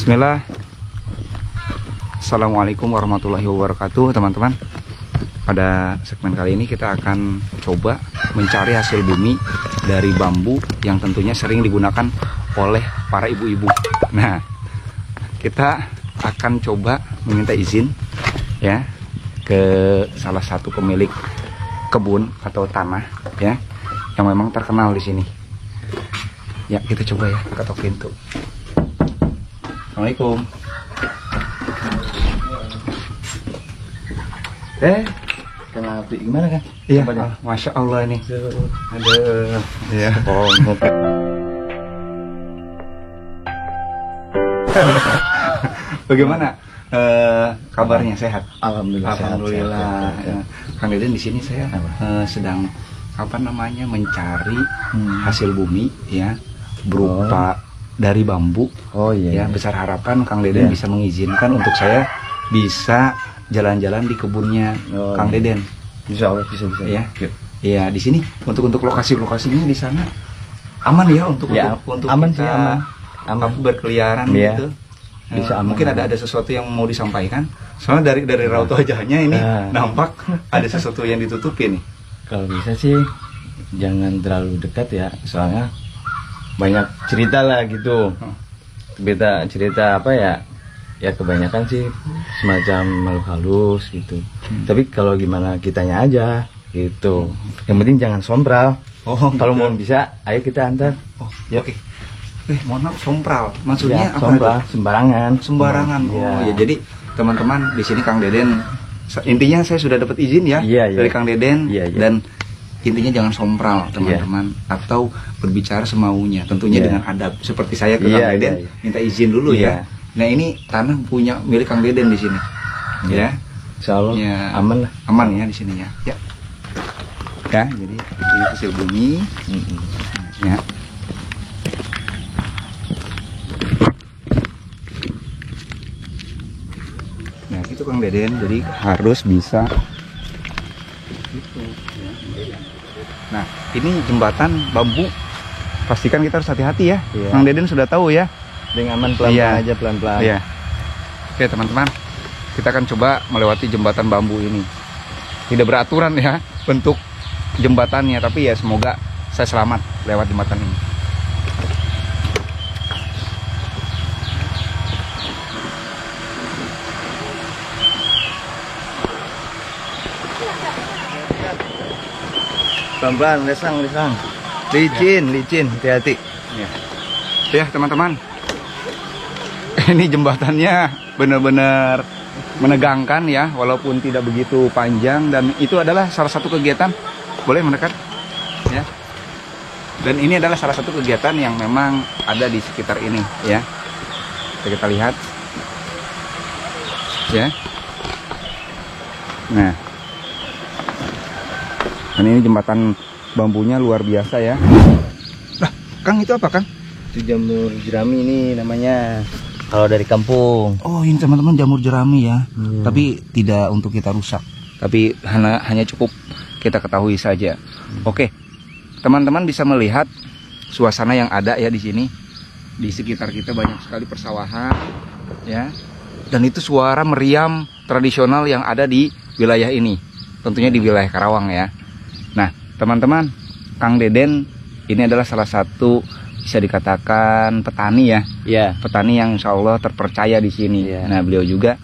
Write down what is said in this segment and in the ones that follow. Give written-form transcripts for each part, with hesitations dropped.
Bismillah. Assalamualaikum warahmatullahi wabarakatuh, teman-teman. Pada segmen kali ini kita akan coba mencari hasil bumi dari bambu yang tentunya sering digunakan oleh para ibu-ibu. Nah, kita akan coba meminta izin ya ke salah satu pemilik kebun atau tanah ya yang memang terkenal di sini. Ya, kita coba ya ketok pintu. Assalamualaikum. Kenapa? Gimana kan? Iya, Masya Allah ini. Aduh, ya. Oh, bagaimana kabarnya, sehat? Alhamdulillah. Alhamdulillah. Sehat. Ya. Kang Deden, di sini saya sedang mencari hasil bumi ya berupa dari bambu. Oh iya. Ya, besar harapan Kang Deden bisa mengizinkan untuk saya bisa jalan-jalan di kebunnya Kang Deden. Insya Allah bisa. Ya. Iya, di sini untuk lokasinya di sana aman ya untuk aman kita sih, aman berkeliaran ya, gitu. Bisa aman. Mungkin ada sesuatu yang mau disampaikan. Soalnya dari raut wajahnya ini nampak ada sesuatu yang ditutupi nih. Kalau bisa sih jangan terlalu dekat ya, soalnya banyak cerita lah gitu. Beta cerita apa ya? Ya kebanyakan sih semacam makhluk halus gitu. Tapi kalau gimana kitanya aja gitu. Yang penting jangan sombral. Kalau mau bisa, ayo kita antar. Ya, oke. Mohon maaf, sompral. Maksudnya Ya, apa? sombral, sembarangan. Oh, ya, jadi teman-teman di sini Kang Deden, intinya saya sudah dapat izin ya dari Kang Deden dan intinya jangan sompral teman-teman atau berbicara semaunya, tentunya dengan adab. Seperti saya ke Kang Deden minta izin dulu ya. Nah, ini tanah punya milik Kang Deden di sini. Ya. Insyaallah aman lah. Aman ya di sini ya. Ya. Ya, jadi ini hasil bumi. Ya. Nah, itu Kang Deden, jadi harus bisa gitu ya. Nah, ini jembatan bambu. Pastikan kita harus hati-hati ya. Kang Deden sudah tahu ya. Dengan aman, pelan-pelan aja, pelan-pelan. Iya. Oke, teman-teman. Kita akan coba melewati jembatan bambu ini. Tidak beraturan ya bentuk jembatannya, tapi ya semoga saya selamat lewat jembatan ini. Pelan-pelan, lesang. Licin, hati-hati. Ya, teman-teman. Ini jembatannya benar-benar menegangkan ya, walaupun tidak begitu panjang, dan itu adalah salah satu kegiatan, boleh mendekat ya. Dan ini adalah salah satu kegiatan yang memang ada di sekitar ini ya. Kita lihat ya. Nah, dan ini jembatan bambunya luar biasa ya. Nah, Kang, itu apa, Kang? Itu jamur jerami ini namanya. Kalau dari kampung. Oh, ini teman-teman jamur jerami ya. Tapi tidak untuk kita rusak. Tapi hanya cukup kita ketahui saja. Oke. Teman-teman bisa melihat suasana yang ada ya di sini. Di sekitar kita banyak sekali persawahan ya. Dan itu suara meriam tradisional yang ada di wilayah ini. Tentunya di wilayah Karawang ya. Nah, teman-teman, Kang Deden ini adalah salah satu bisa dikatakan petani ya. Iya. Petani yang insya Allah terpercaya di sini. Nah, beliau juga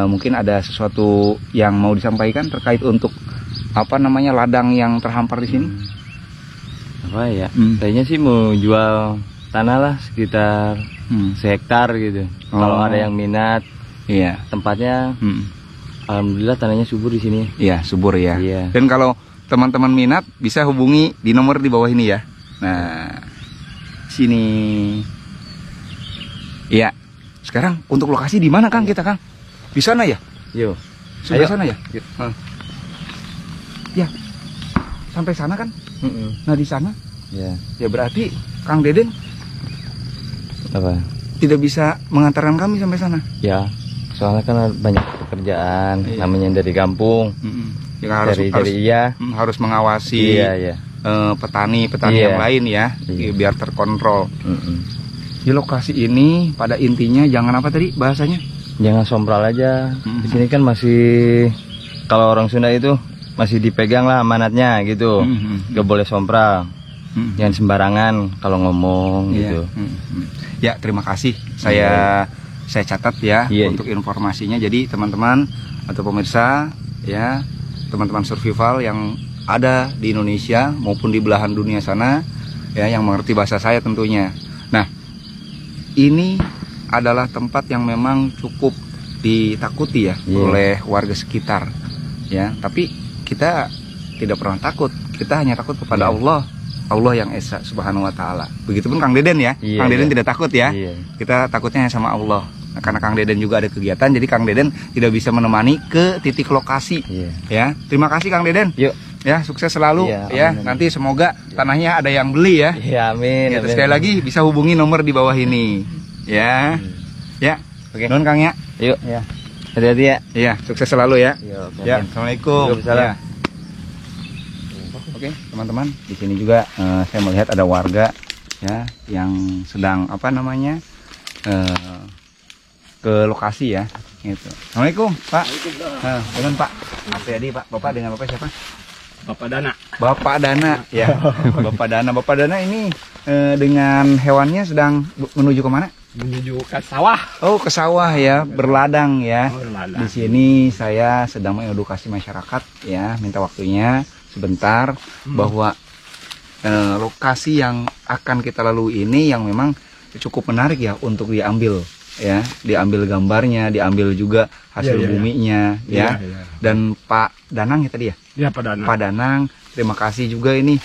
mungkin ada sesuatu yang mau disampaikan terkait untuk ladang yang terhampar di sini. Apa ya? Kayaknya sih mau jual tanah lah sekitar sehektar gitu. Kalau ada yang minat, tempatnya alhamdulillah tanahnya subur di sini. Iya, subur ya. Dan kalau teman-teman minat bisa hubungi di nomor di bawah ini ya. Nah, sini. Iya. Sekarang untuk lokasi di mana, Kang, kita, Kang? Di sana ya? Yo. Sudah sana ya? Ya. Sampai sana kan? Nah, di sana? Ya berarti Kang Deden apa? Tidak bisa mengantarkan kami sampai sana. Ya. Soalnya kan banyak pekerjaan, namanya dari kampung. Ya, harus mengawasi petani yang lain ya, biar terkontrol. Di lokasi ini pada intinya jangan apa tadi bahasanya? Jangan sompral aja. Di sini kan masih, kalau orang Sunda itu masih dipegang lah amanatnya gitu. Gak boleh sompral. Jangan sembarangan kalau ngomong gitu. Ya, terima kasih. Saya catat ya untuk informasinya. Jadi teman-teman atau pemirsa ya, teman-teman survival yang ada di Indonesia maupun di belahan dunia sana ya, yang mengerti bahasa saya tentunya. Nah, ini adalah tempat yang memang cukup ditakuti ya oleh warga sekitar ya, tapi kita tidak pernah takut. Kita hanya takut kepada Allah yang Esa Subhanahu wa Ta'ala. Begitupun Kang Deden ya. Kang Deden tidak takut ya. Kita takutnya sama Allah. Nah, karena Kang Deden juga ada kegiatan, jadi Kang Deden tidak bisa menemani ke titik lokasi. Ya, terima kasih Kang Deden. Yuk. Ya, sukses selalu ya. Amin. Nanti semoga tanahnya ada yang beli ya. Ya, amin. Ya, sekali lagi bisa hubungi nomor di bawah ini. Ya. Ya. Oke. Nun Kang ya. Yuk. Ya. Hati-hati ya. Iya, sukses selalu ya. Ya, assalamualaikum. Waalaikumsalam. Oke, teman-teman, di sini juga saya melihat ada warga ya yang sedang apa namanya ke lokasi ya. Gitu. Assalamualaikum, Pak. Dengan Pak. Apa ya, Pak? Bapak dengan Bapak siapa? Bapak Dana. Bapak Dana ya. Bapak Dana. Bapak Dana ini dengan hewannya sedang menuju ke mana? Menuju ke sawah. Oh, ke sawah ya, berladang ya. Berladang. Di sini saya sedang mengedukasi masyarakat ya, minta waktunya sebentar bahwa lokasi yang akan kita lalui ini yang memang cukup menarik ya untuk diambil ya, diambil gambarnya, diambil juga hasil buminya ya. Dan Pak Danang ya tadi ya? Iya, Pak Danang. Pak Danang, terima kasih juga ini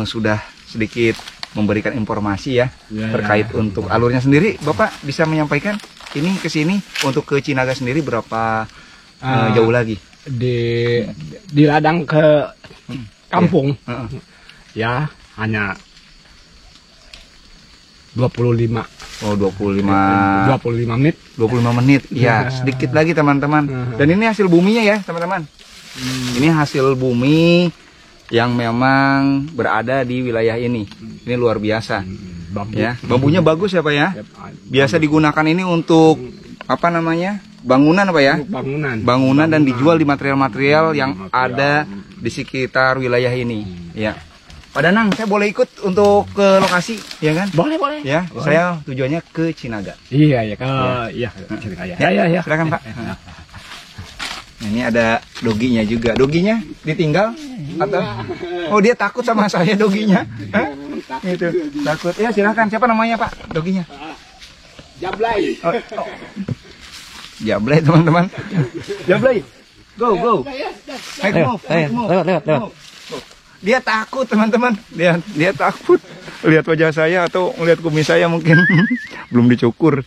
sudah sedikit memberikan informasi ya, terkait untuk alurnya sendiri. Bapak bisa menyampaikan ini ke sini untuk ke Cinaga sendiri berapa jauh lagi? Di ladang ke kampung ya hanya 25. Oh, 25 menit. 25 menit ya, sedikit lagi teman-teman. Dan ini hasil buminya ya teman-teman. Ini hasil bumi yang memang berada di wilayah ini. Ini luar biasa ya. Bambunya bagus ya Pak ya. Biasa digunakan ini untuk apa namanya, bangunan apa ya? Bangunan dan dijual di material-material yang ada di sekitar wilayah ini. Ya, Pak Danang, saya boleh ikut untuk ke lokasi, ya kan? Boleh. Ya, boleh. saya tujuannya ke Cinaga. Iya. Ya, silakan Pak. Nah, ini ada doginya juga. Doginya ditinggal atau? Oh, dia takut sama saya doginya. Hah? Itu takut. Ya, silakan. Siapa namanya Pak? Doginya? Jablay. Oh. Jablay teman-teman. Jablay. Go. Lewat. Dia takut teman-teman. Dia takut. Lihat wajah saya atau melihat kumis saya mungkin belum dicukur.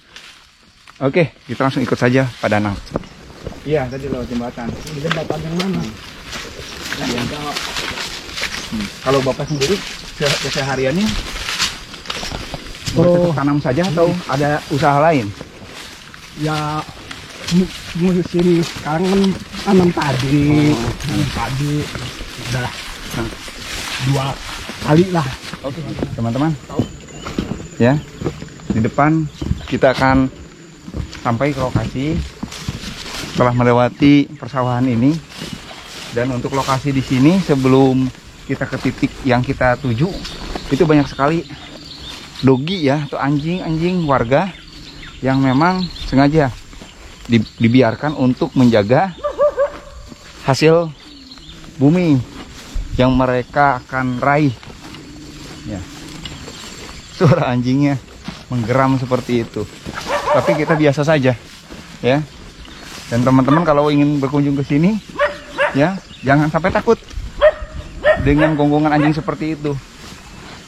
Oke, kita langsung ikut saja Pak Danang. Iya, tadi lewat jembatan. Jembatan yang mana? Kalau Bapak sendiri kesehariannya tanam saja atau ada usaha lain? Ya musim sekarang kan tanam padi. Udah 2 kali lah. Oke, teman-teman. Ya, di depan kita akan sampai ke lokasi setelah melewati persawahan ini. Dan untuk lokasi di sini sebelum kita ke titik yang kita tuju, itu banyak sekali dogi ya, atau anjing warga yang memang sengaja dibiarkan untuk menjaga hasil bumi yang mereka akan raih ya. Suara anjingnya menggeram seperti itu, tapi kita biasa saja ya. Dan teman-teman kalau ingin berkunjung ke sini ya, jangan sampai takut dengan gonggongan anjing seperti itu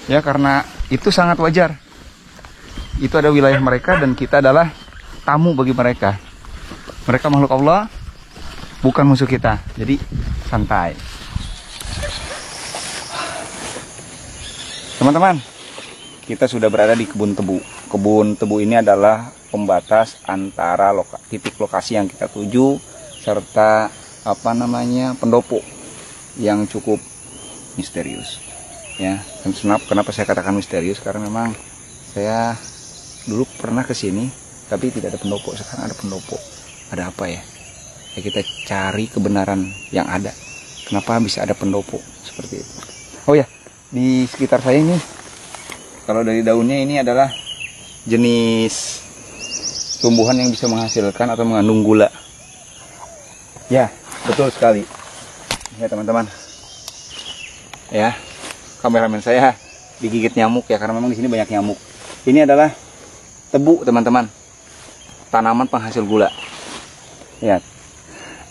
ya, karena itu sangat wajar. Itu ada wilayah mereka dan kita adalah tamu bagi mereka. Mereka makhluk Allah, bukan musuh kita. Jadi santai. Teman-teman, kita sudah berada di kebun tebu. Kebun tebu ini adalah pembatas antara titik lokasi yang kita tuju serta pendopo yang cukup misterius. Ya, kenapa saya katakan misterius? Karena memang saya dulu pernah ke sini tapi tidak ada pendopo, sekarang ada pendopo. Ada apa ya? Ya kita cari kebenaran yang ada. Kenapa bisa ada pendopo seperti itu? Oh ya, di sekitar saya ini, kalau dari daunnya ini adalah jenis tumbuhan yang bisa menghasilkan atau mengandung gula. Ya, betul sekali. Ya teman-teman. Ya, kameramen saya digigit nyamuk ya, karena memang di sini banyak nyamuk. Ini adalah tebu teman-teman, tanaman penghasil gula. Ya,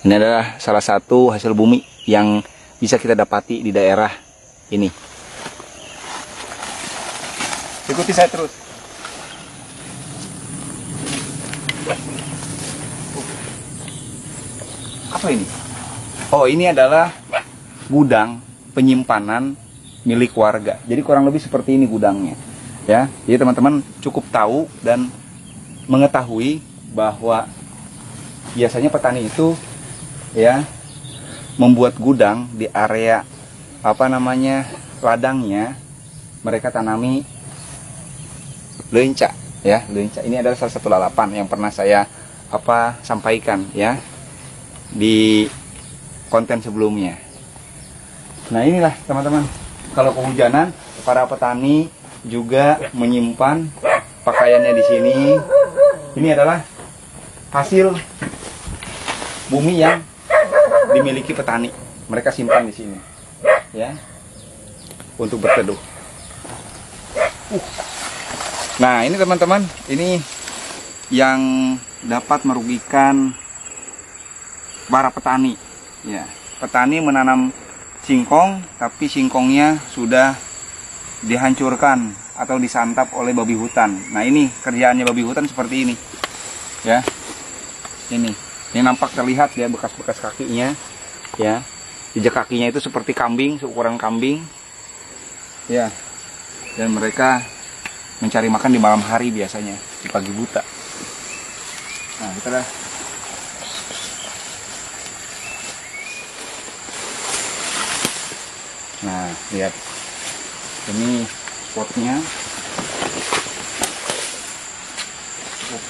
ini adalah salah satu hasil bumi yang bisa kita dapati di daerah ini. Ikuti saya terus. Apa ini? Oh, ini adalah gudang penyimpanan milik warga. Jadi kurang lebih seperti ini gudangnya. Ya, jadi teman-teman cukup tahu dan mengetahui bahwa biasanya petani itu ya membuat gudang di area ladangnya, mereka tanami lenca ya, lenca. Ini adalah salah satu lalapan yang pernah saya sampaikan ya di konten sebelumnya. Nah, inilah teman-teman, kalau kehujanan para petani juga menyimpan pakaiannya di sini. Ini adalah hasil bumi yang dimiliki petani. Mereka simpan di sini, ya, untuk berteduh. Nah, ini teman-teman, ini yang dapat merugikan para petani. Ya, petani menanam singkong, tapi singkongnya sudah dihancurkan atau disantap oleh babi hutan. Nah, ini kerjaannya babi hutan seperti ini, ya. Ini nampak terlihat ya bekas-bekas kakinya, ya. Jejak kakinya itu seperti kambing, seukuran kambing, ya. Dan mereka mencari makan di malam hari biasanya, di pagi buta. Nah, kita dah. Nah, lihat. Ini spotnya.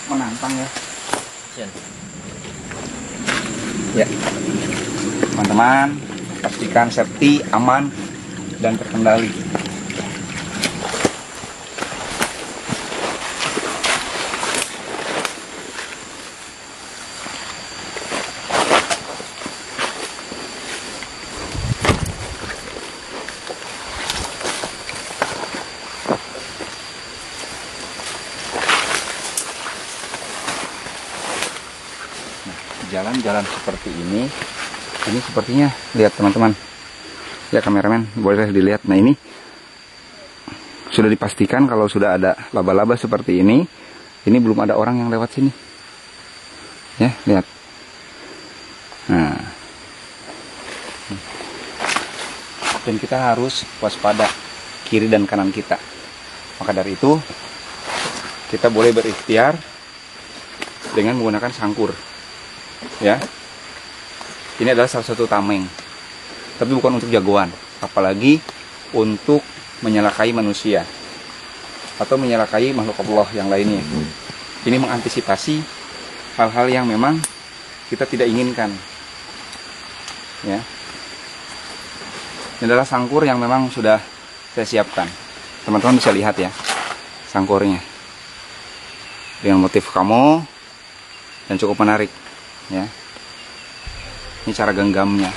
Menantang ya. Ya. Teman-teman, pastikan safety, aman, dan terkendali. Jalan-jalan seperti ini sepertinya, lihat teman-teman ya, kameramen boleh dilihat. Nah, ini sudah dipastikan kalau sudah ada laba-laba seperti ini belum ada orang yang lewat sini ya, lihat. Nah, dan kita harus waspada kiri dan kanan kita. Maka dari itu kita boleh berikhtiar dengan menggunakan sangkur. Ya, ini adalah salah satu tameng, tapi bukan untuk jagoan, apalagi untuk menyalakai manusia atau menyalakai makhluk Allah yang lainnya. Ini mengantisipasi hal-hal yang memang kita tidak inginkan. Ya, ini adalah sangkur yang memang sudah saya siapkan. Teman-teman bisa lihat ya, sangkurnya dengan motif kamo dan cukup menarik. Ya, ini cara genggamnya.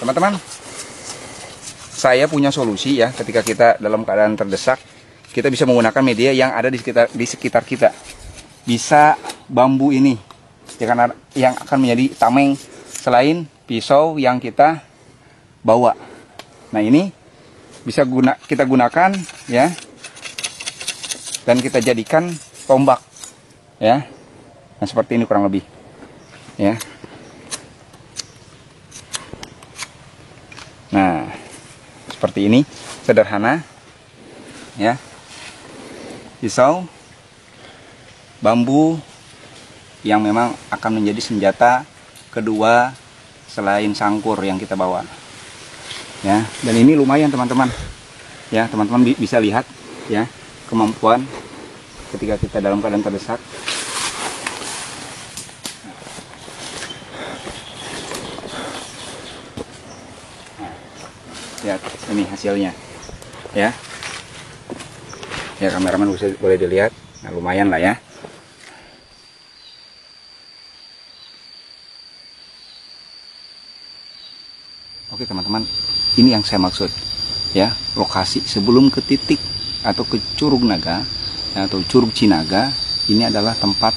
teman-teman, saya punya solusi ya. Ketika kita dalam keadaan terdesak, kita bisa menggunakan media yang ada di sekitar kita. Bisa bambu ini, ya, karena yang akan menjadi tameng selain pisau yang kita bawa. Nah, ini bisa kita gunakan ya, dan kita jadikan tombak ya. Nah, seperti ini kurang lebih ya. Nah, seperti ini, sederhana ya. Pisau bambu yang memang akan menjadi senjata kedua selain sangkur yang kita bawa ya. Dan ini lumayan teman-teman ya, teman-teman bisa lihat ya kemampuan ketika kita dalam keadaan terdesak. Lihat ini hasilnya ya. Ya, kameraman boleh dilihat. Nah, lumayan lah ya. Oke teman-teman, ini yang saya maksud ya, lokasi sebelum ke titik atau ke Curug Naga atau Curug Cinaga, ini adalah tempat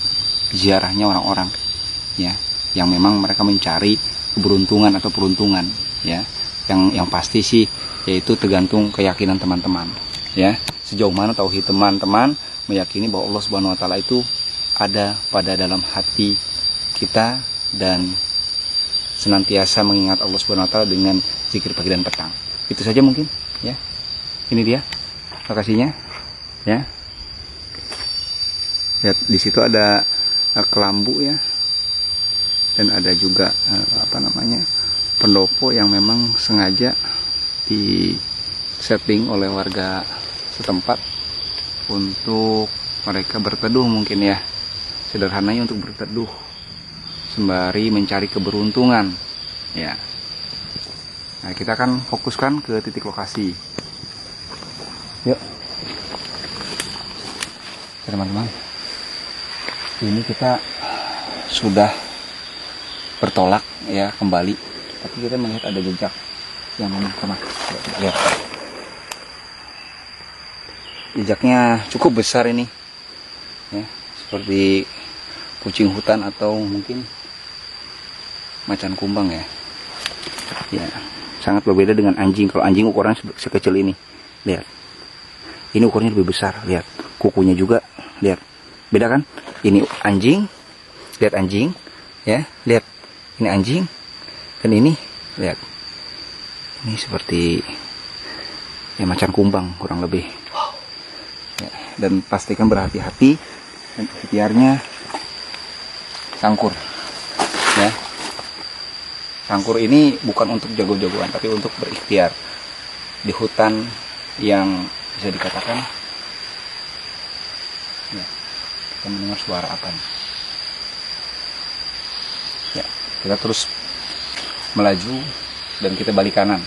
ziarahnya orang-orang ya, yang memang mereka mencari keberuntungan atau peruntungan ya. Yang pasti sih yaitu tergantung keyakinan teman-teman ya. Sejauh mana tauhid teman-teman meyakini bahwa Allah Subhanahu wa taala itu ada pada dalam hati kita dan senantiasa mengingat Allah Subhanahu wa taala dengan zikir pagi dan petang. Itu saja mungkin ya. Ini dia lokasinya ya. Lihat di situ ada kelambu ya. Dan ada juga pendopo yang memang sengaja di setting oleh warga setempat untuk mereka berteduh mungkin ya, sederhananya untuk berteduh sembari mencari keberuntungan ya. Nah, kita akan fokuskan ke titik lokasi. Yuk teman-teman, ini kita sudah bertolak ya kembali, tapi kita melihat ada jejak yang mana. Lihat. Jejaknya cukup besar ini ya, seperti kucing hutan atau mungkin macan kumbang ya. Ya, sangat berbeda dengan anjing. Kalau anjing ukurannya sekecil ini. Lihat. Ini ukurannya lebih besar, lihat. Kukunya juga, lihat. Beda kan? Ini anjing. Lihat anjing ya, lihat. Ini anjing dan ini lihat. Ini seperti ya macan kumbang kurang lebih. Ya, dan pastikan berhati-hati dan ikhtiarnya sangkur ya. Sangkur ini bukan untuk jago-jagoan, tapi untuk berikhtiar di hutan yang bisa dikatakan ya, kita mendengar suara apa nih ya. Kita terus melaju dan kita balik kanan.